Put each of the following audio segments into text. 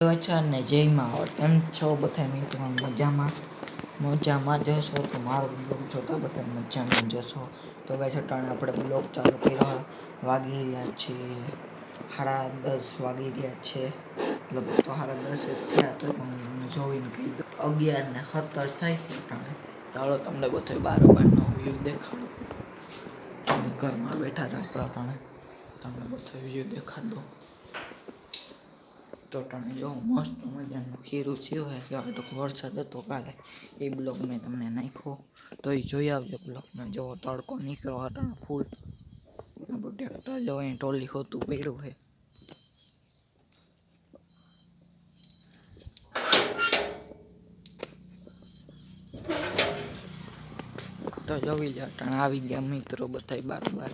અચ્છા ને જય માં કેમ છો બધા મિત્રો? મજામાં જશો તો મારો બ્લોગ જોતા બધા મજામાં જશો. તો ગાઈસ અટાણે આપણે બ્લોગ ચાલુ કર્યો, વાગી રહ્યા છે 10:30 વાગી રહ્યા છે. લગભગ તો 10:30 થયા તો પણ તમને જોઈને કહી દો 11:17 થાય અટાણે. ચાલો તમને બધો બારોબારનો વ્યૂ દેખાડો. ઘરમાં બેઠા હતા આપણે અટાણે, તમને બધો વ્યૂ દેખાડો. તો ટાણે જો મસ્ત મજાનું ખીરું થયું હે કે તો વરસાદ હતો કાલે, એ બ્લોગ મેં તમને નાખ્યો તો એ જોઈ આવજો બ્લોગમાં. જો તડકો નીકળ્યો અટાણે ફૂલ, આપણું ટ્રેક્ટર જો અહીં ટોલી હોતું પડ્યું છે. તો જોઈ લો અટાણે આવી ગયા મિત્રો બધા બારોબાર.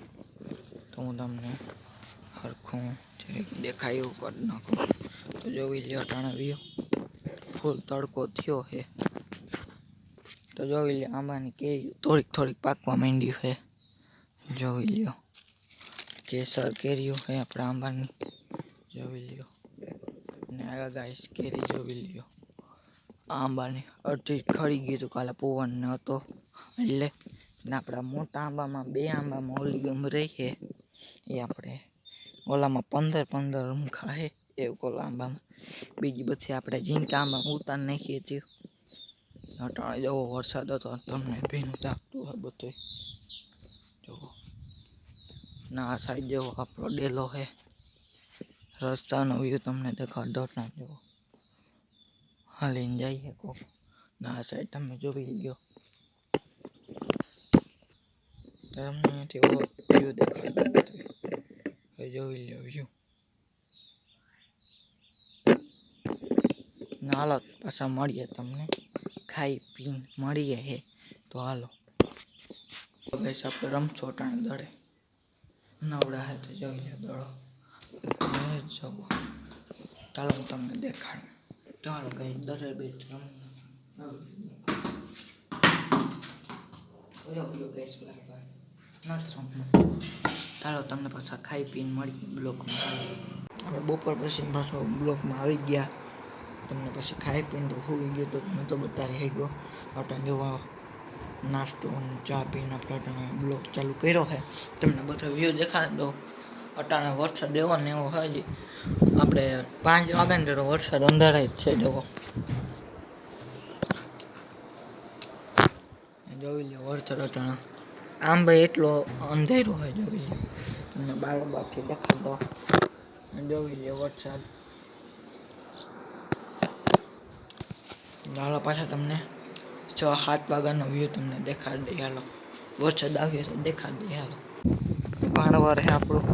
તો હું તમને હરખું દેખાય એવું કરી નાખું. તો જોઈ લો અટાણે વ્યૂ ફૂલ તડકો થયો છે. તો જોઈ લો આંબાની કેરી થોડીક પાકવા માંડ્યું છે. જોઈ લ્યો કેસર કેરીઓ છે આપણે આંબાની, જોઈ લ્યો. ને આ ગાઈસ કેરી જોઈ લ્યો આંબાની અડધી ખરી ગઈ તો કાલે પવન ન હતો એટલે. ને આપણા મોટા આંબામાં 2 આંબામાં ઓલી ગમ રહી છે એ આપણે ઓલામાં 15 રૂમખા છે એ ઓલા આંબામાં. બીજી બધી આપણે ઝીંકા આંબામાં ઉતાર નાખીએ છીએ. અટાણે જેવો વરસાદ હતો તમને ભીનું તાપતું હોય બધું. જો ના આ સાઈડ જેવો આપણો ડેલો છે, રસ્તાનો વ્યૂ તમને દેખાડો ના જેવો હાલીને જઈએ કોક. ના આ સાઈડ તમે જોઈ લ્યો તમને અહીંથી વ્યૂ દેખાડો બધું. જોઈ લ્યો વ્યૂ. ના હાલો પાછા મળીએ, તમને ખાઈ પીને મળીએ હે. તો હાલો બસ આપણે રમશો અટાણે દડે નવડા હે તો જોઈ લો દડો જવો. ચાલો હું તમને દેખાડું. ચાલો કઈ દરે બેટ ચાલો તમને પાછા ખાઈ પીને મળીએ બ્લોકમાં. આપણે બપોર પછી પાછો બ્લોકમાં આવી ગયા. તમને પછી ખાઈ પીને તો હોઈ ગયો તો મેં તો બતાવી હઈ ગયો. અટાણે જોવા નાસ્તો ચા પીને આપણે બ્લોગ ચાલુ કર્યો છે. તમને બધો વ્યૂ દેખાડી દો. અટાણે વરસાદ એવો ને એવો હોય, આપણે 5 વાગ્યા ને તો વરસાદ અંધારા જ છે. જવો જોઈ લો વરસાદ અટાણે આમ ભાઈ એટલો અંધેરો હોય. જોઈ લો તમને બારથી દેખાડી દો. જોઈ લો વરસાદ. હાલો પાછા તમને 6-7 વાગ્યાનો વ્યૂ તમને દેખાડી દઈએ. હાલો વરસાદ આવ્યો તો દેખાડી દઈએ. હાલો ભાણવર હે આપણું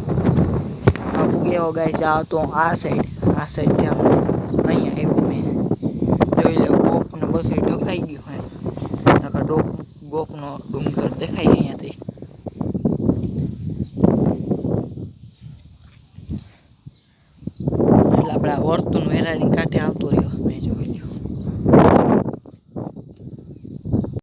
કેવો ગાય છે આ તો આ સાઈડ થી આપણે અહીંયા આવ્યું મેં. જોઈ લો ગોપને બધું ઢકાઈ ગયું હે. નકર ગોપનો ડુંગર દેખાય અહીંયાથી. એટલે આપણે આ વર્તુળ વેરાણી કાંઠે આવતું રહ્યું.